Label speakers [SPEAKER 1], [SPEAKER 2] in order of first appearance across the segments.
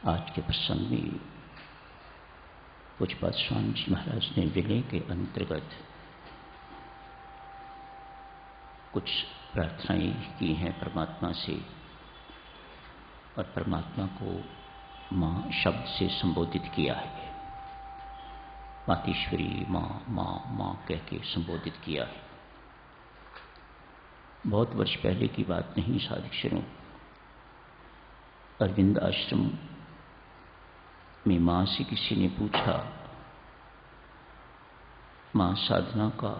[SPEAKER 1] आज के प्रसंग में पूज्यपाद स्वामी जी महाराज ने विनय के अंतर्गत कुछ प्रार्थनाएं की हैं परमात्मा से, और परमात्मा को माँ शब्द से संबोधित किया है। मातेश्वरी माँ माँ माँ कह के संबोधित किया है। बहुत वर्ष पहले की बात नहीं साधक, अरविंद आश्रम में माँ से किसी ने पूछा, माँ साधना का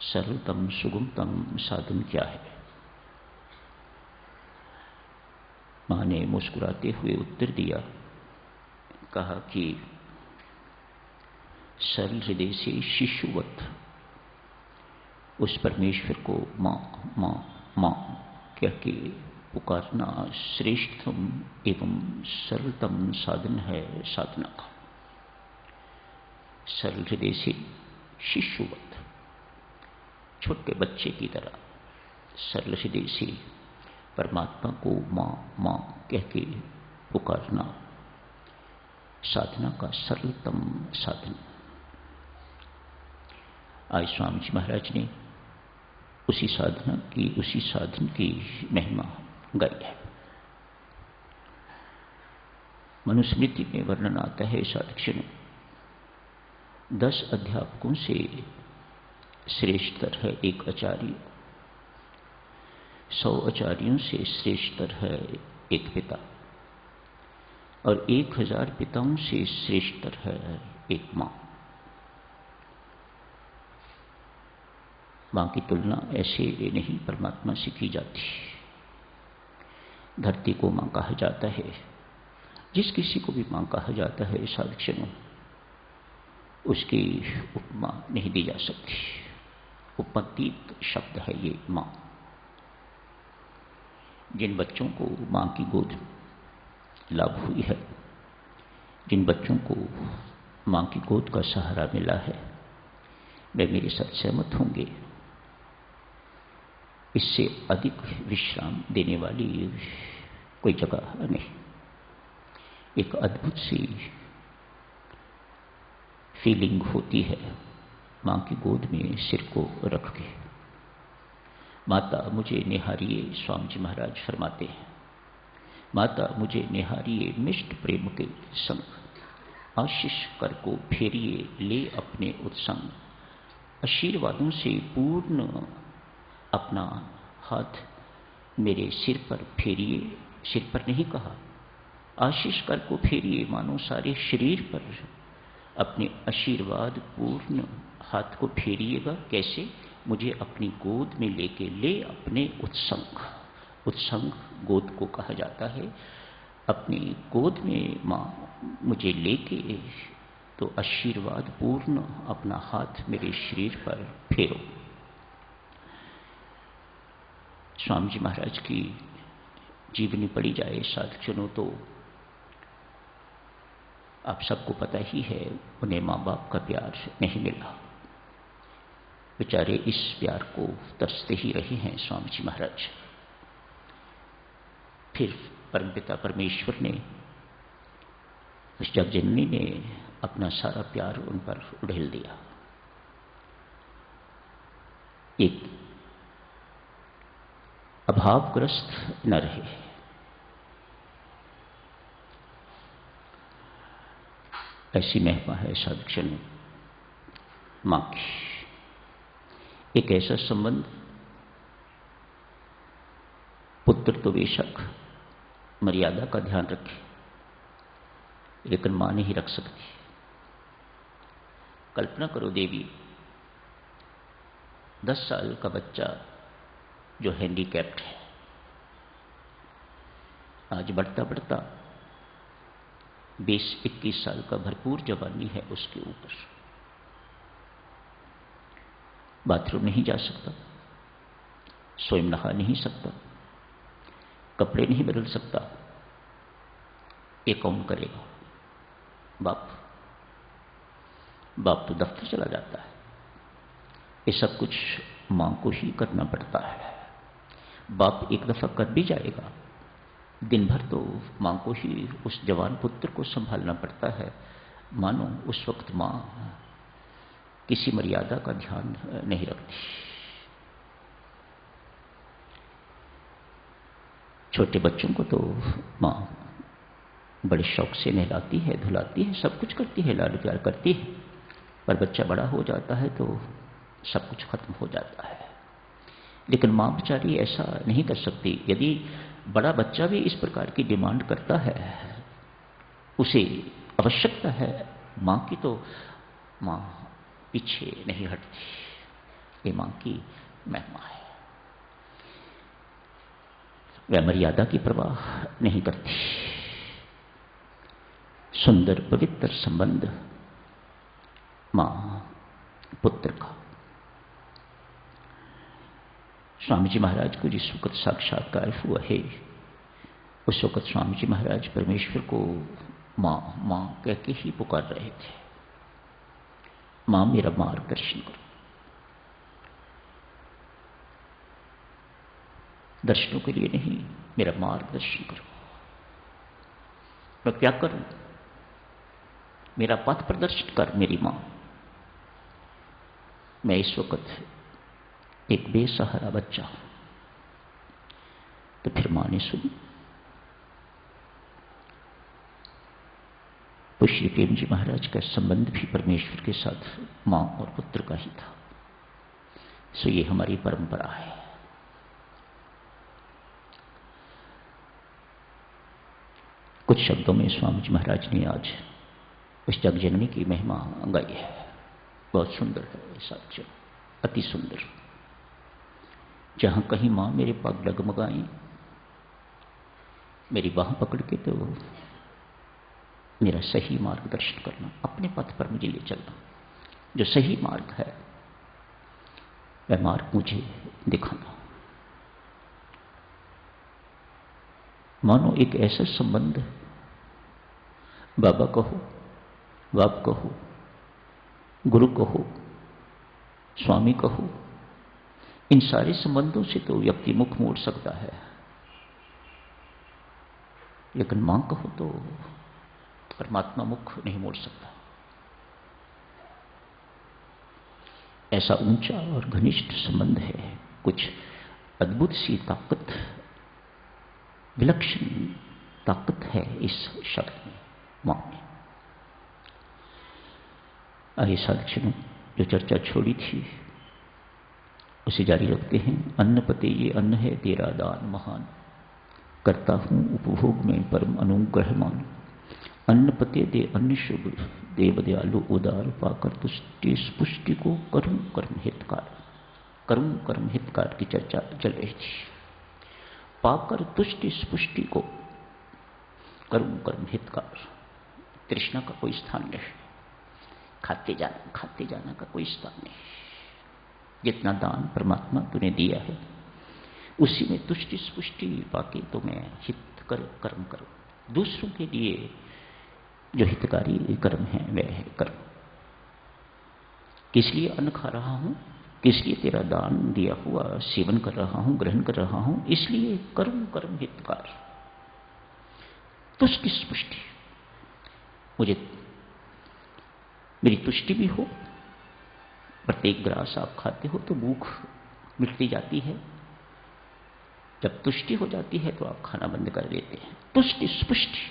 [SPEAKER 1] सरलतम सुगमतम साधन क्या है? माँ ने मुस्कुराते हुए उत्तर दिया, कहा कि सरल हृदय से शिशुवत उस परमेश्वर को माँ माँ माँ कह के पुकारना श्रेष्ठतम एवं सरलतम साधन है साधना का। सरल हृदय से शिशुवत, छोटे बच्चे की तरह सरल हृदय से परमात्मा को माँ माँ कह के पुकारना साधना का सरलतम साधन। आज स्वामी जी महाराज ने उसी साधन की महिमा गाई है। मनुस्मृति में वर्णन आता है साधक, 10 अध्यापकों से श्रेष्ठतर है एक आचार्य, 100 आचार्यों से श्रेष्ठतर है एक पिता, और 1000 पिताओं से श्रेष्ठतर है एक माँ। माँ की तुलना ऐसे नहीं परमात्मा से की जाती। धरती को माँ कहा जाता है, जिस किसी को भी माँ कहा जाता है साधक, उसकी उपमा नहीं दी जा सकती। उपमातीत शब्द है ये माँ। जिन बच्चों को माँ की गोद लाभ हुई है, जिन बच्चों को माँ की गोद का सहारा मिला है, वे मेरे साथ सहमत होंगे। इससे अधिक विश्राम देने वाली कोई जगह नहीं। एक अद्भुत सी फीलिंग होती है माँ की गोद में सिर को रख के। माता मुझे निहारिए, स्वामी जी महाराज फरमाते हैं, माता मुझे निहारिए मिष्ट प्रेम के संग, आशीष कर को फेरिए ले अपने उत्संग। आशीर्वादों से पूर्ण अपना हाथ मेरे सिर पर फेरिए। सिर पर नहीं कहा, आशीष कर को फेरिए, मानो सारे शरीर पर अपने आशीर्वाद पूर्ण हाथ को फेरिएगा। कैसे? मुझे अपनी गोद में लेके ले अपने उत्संग। उत्संग गोद को कहा जाता है। अपनी गोद में माँ मुझे लेके तो आशीर्वाद पूर्ण अपना हाथ मेरे शरीर पर फेरो। स्वामी जी महाराज की जीवनी पढ़ी जाए साधक, तो आप सबको पता ही है, उन्हें माँ बाप का प्यार नहीं मिला। बेचारे इस प्यार को तरसते ही रहे हैं स्वामी जी महाराज। फिर परमपिता परमेश्वर ने, उस जगजननी ने अपना सारा प्यार उन पर उड़ेल दिया। एक अभावग्रस्त न रहे। ऐसी महिमा है साधक माँ की। एक ऐसा संबंध, पुत्र तो बेशक मर्यादा का ध्यान रखे, लेकिन माँ नहीं रख सकती। कल्पना करो देवी, 10 साल का बच्चा जो हैंडीकैप्ड है, आज बढ़ता बढ़ता 20-21 साल का भरपूर जवानी है उसके ऊपर, बाथरूम नहीं जा सकता, स्वयं नहा नहीं सकता, कपड़े नहीं बदल सकता। ये कौन करेगा? बाप तो दफ्तर चला जाता है। ये सब कुछ मां को ही करना पड़ता है। बाप एक दफा कर भी जाएगा, दिन भर तो मां को ही, उस जवान पुत्र को संभालना पड़ता है। मानो उस वक्त मां किसी मर्यादा का ध्यान नहीं रखती। छोटे बच्चों को तो मां बड़े शौक से नहलाती है, धुलाती है, सब कुछ करती है, लाड प्यार करती है। पर बच्चा बड़ा हो जाता है तो सब कुछ खत्म हो जाता है। लेकिन मां बेचारी ऐसा नहीं कर सकती। यदि बड़ा बच्चा भी इस प्रकार की डिमांड करता है, उसे आवश्यकता है मां की, तो मां पीछे नहीं हटती। ये मां की महिमा है। वह मर्यादा की परवाह नहीं करती। सुंदर पवित्र संबंध मां पुत्र का। स्वामी जी महाराज को जिस वक्त साक्षात्कार हुआ है, उस वक्त स्वामी जी महाराज परमेश्वर को मां मां कह के ही पुकार रहे थे। मां मेरा मार्गदर्शन करो। दर्शनों के लिए नहीं, मेरा मार्गदर्शन करो। मैं क्या करूं? मेरा पथ प्रदर्शन कर मेरी मां। मैं इस वक्त एक बेसहारा बच्चा हूं। तो फिर मां ने सुनी। तो श्री प्रेम जी महाराज का संबंध भी परमेश्वर के साथ मां और पुत्र का ही था। सो ये हमारी परंपरा है। कुछ शब्दों में स्वामी जी महाराज ने आज उस जगजननी की महिमा गाई है। बहुत सुंदर है साक्ष्य, अति सुंदर। जहां कहीं मां मेरे पग डगमगाएं, मेरी बाह पकड़ के तो मेरा सही मार्गदर्शन करना, अपने पथ पर मुझे ले चलना। जो सही मार्ग है वह मार्ग मुझे दिखाना। मानो एक ऐसा संबंध, बाबा कहो, बाप कहो, गुरु कहो, स्वामी कहो, इन सारे संबंधों से तो व्यक्ति मुख मोड़ सकता है। लेकिन मां कहो तो परमात्मा मुख नहीं मोड़ सकता। ऐसा ऊंचा और घनिष्ठ संबंध है। कुछ अद्भुत सी ताकत, विलक्षण ताकत है इस शब्द में, मां में। आइए साधक, जो चर्चा छोड़ी थी उसे जारी रखते हैं। अन्न पते ये अन्न है तेरा दान महान, करता हूं उपभोग में परम अनुग्रहमान। अन्न पते दे अन्न शुभ, देव दयालु उदार, पाकर तुष्टि पुष्टि को करूं कर्म हितकार। करूं कर्म हितकार की चर्चा चल रही थी। पाकर तुष्टि पुष्टि को करूं कर्म हितकार। तृष्णा का कोई स्थान नहीं, खाते जाना का कोई स्थान नहीं। जितना दान परमात्मा तूने दिया है उसी में तुष्टि पुष्टि पाके तो मैं हित कर कर्म करूं। दूसरों के लिए जो हितकारी कर्म है वह है कर्म। किस लिए अन्न खा रहा हूं, किस लिए तेरा दान दिया हुआ सेवन कर रहा हूं, ग्रहण कर रहा हूं, इसलिए कर्म कर्म हितकार। तुष्टि पुष्टि, मुझे मेरी तुष्टि भी हो। प्रत्येक ग्रास आप खाते हो तो भूख मिटती जाती है। जब तुष्टि हो जाती है तो आप खाना बंद कर देते हैं। तुष्टि पुष्टि,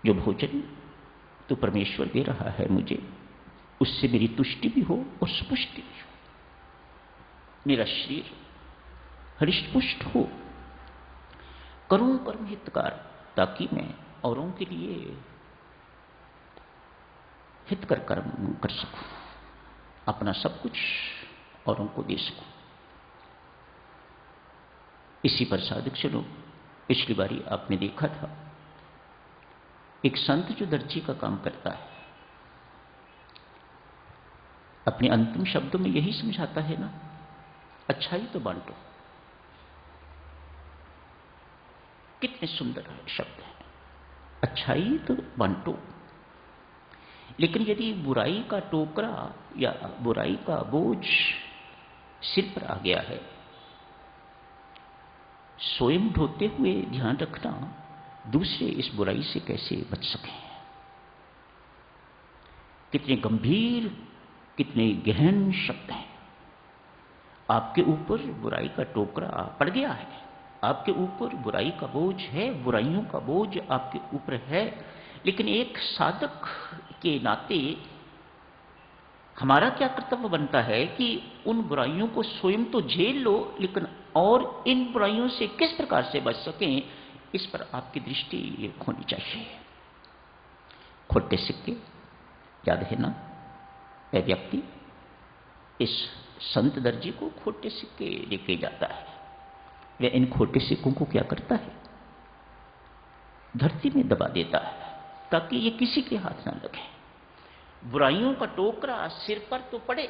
[SPEAKER 1] जो भोजन तो परमेश्वर दे रहा है मुझे, उससे मेरी तुष्टि भी हो और स्पुष्टि भी हो। मेरा शरीर हृष्टपुष्ट हो। करूं कर्म हितकार, ताकि मैं औरों के लिए हितकर कर्म कर सकूं, अपना सब कुछ औरों को दे सकूं। इसी पर साधक चलो, पिछली बारी आपने देखा था एक संत जो दर्जी का काम करता है, अपने अंतिम शब्दों में यही समझाता है ना, अच्छाई तो बांटो। कितने सुंदर शब्द हैं, अच्छाई तो बांटो। लेकिन यदि बुराई का टोकरा या बुराई का बोझ सिर पर आ गया है, स्वयं ढोते हुए ध्यान रखना दूसरे इस बुराई से कैसे बच सकें। कितने गंभीर, कितने गहन शब्द हैं। आपके ऊपर बुराई का टोकरा पड़ गया है, आपके ऊपर बुराई का बोझ है, बुराइयों का बोझ आपके ऊपर है। लेकिन एक साधक के नाते हमारा क्या कर्तव्य बनता है कि उन बुराइयों को स्वयं तो झेल लो, लेकिन और इन बुराइयों से किस प्रकार से बच सकें, इस पर आपकी दृष्टि होनी चाहिए। खोटे सिक्के, याद है ना, वह व्यक्ति इस संत दर्जी को खोटे सिक्के लेके जाता है। वह इन खोटे सिक्कों को क्या करता है, धरती में दबा देता है ताकि ये किसी के हाथ ना लगे। बुराइयों का टोकरा सिर पर तो पड़े,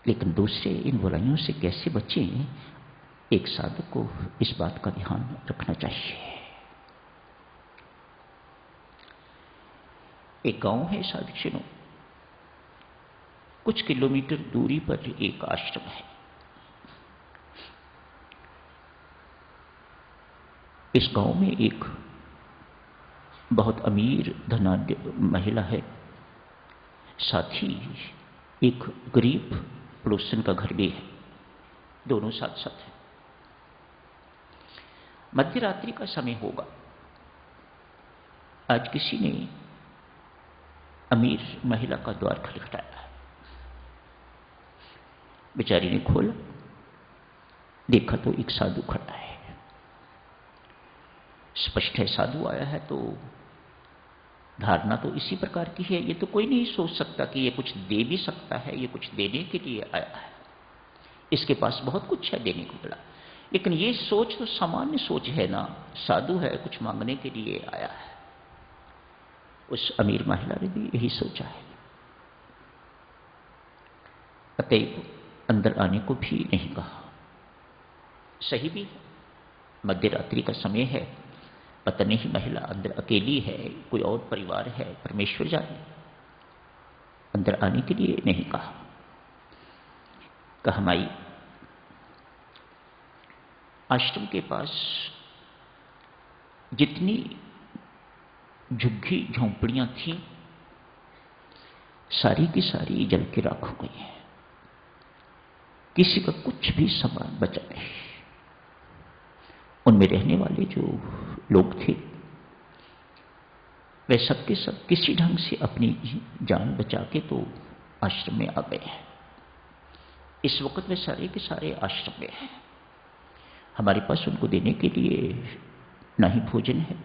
[SPEAKER 1] लेकिन दूसरे इन बुराइयों से कैसे बचें, एक साधक को इस बात का ध्यान रखना चाहिए। एक गांव है साधुजनों, कुछ किलोमीटर दूरी पर एक आश्रम है। इस गांव में एक बहुत अमीर धनाढ्य महिला है, साथ ही एक गरीब पड़ोसन का घर भी है, दोनों साथ साथ है। मध्य रात्रि का समय होगा। आज किसी ने अमीर महिला का द्वार खटखटाया। बेचारी ने खोला, देखा तो एक साधु खड़ा है। स्पष्ट है साधु आया है, तो धारणा तो इसी प्रकार की है। ये तो कोई नहीं सोच सकता कि ये कुछ दे भी सकता है, ये कुछ देने के लिए आया है, इसके पास बहुत कुछ है देने को मिला। लेकिन ये सोच तो सामान्य सोच है ना, साधु है, कुछ मांगने के लिए आया है। उस अमीर महिला ने भी यही सोचा है, अतएव अंदर आने को भी नहीं कहा। सही भी है, मध्य रात्रि का समय है, पता नहीं महिला अंदर अकेली है, कोई और परिवार है, परमेश्वर जाने। अंदर आने के लिए नहीं कहा। कहा माई, आश्रम के पास जितनी झुग्गी झोंपड़ियां थीं, सारी की सारी जल के राख हो गई हैं। किसी का कुछ भी सामान बचा नहीं। उनमें रहने वाले जो लोग थे, वे सबके सब किसी ढंग से अपनी जान बचा के तो आश्रम में आ गए हैं। इस वक्त वे सारे के सारे आश्रम में हैं। हमारे पास उनको देने के लिए ना ही भोजन है,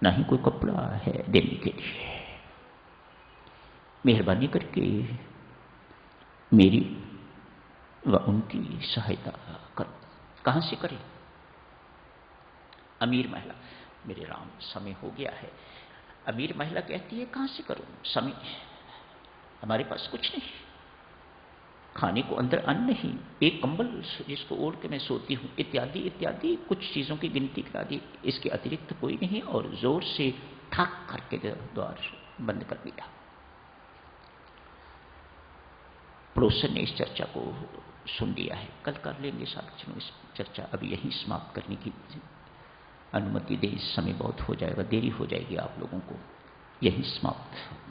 [SPEAKER 1] ना ही कोई कपड़ा है देने के लिए। मेहरबानी करके मेरी व उनकी सहायता करो। कहां से करें? अमीर महिला, मेरे राम समय हो गया है। अमीर महिला कहती है, कहां से करूं, समय हमारे पास कुछ नहीं, खाने को अंदर अन्न नहीं, एक कंबल जिसको ओढ़ के मैं सोती हूं, इत्यादि इत्यादि कुछ चीजों की गिनती करा दी। इसके अतिरिक्त कोई नहीं। और जोर से ठाक करके द्वार बंद कर दिया। पड़ोसन ने इस चर्चा को सुन लिया है। कल कर लेंगे साथियों इस चर्चा, अभी यहीं समाप्त करने की अनुमति दे। इस समय बहुत हो जाएगा, देरी हो जाएगी आप लोगों को। यहीं समाप्त।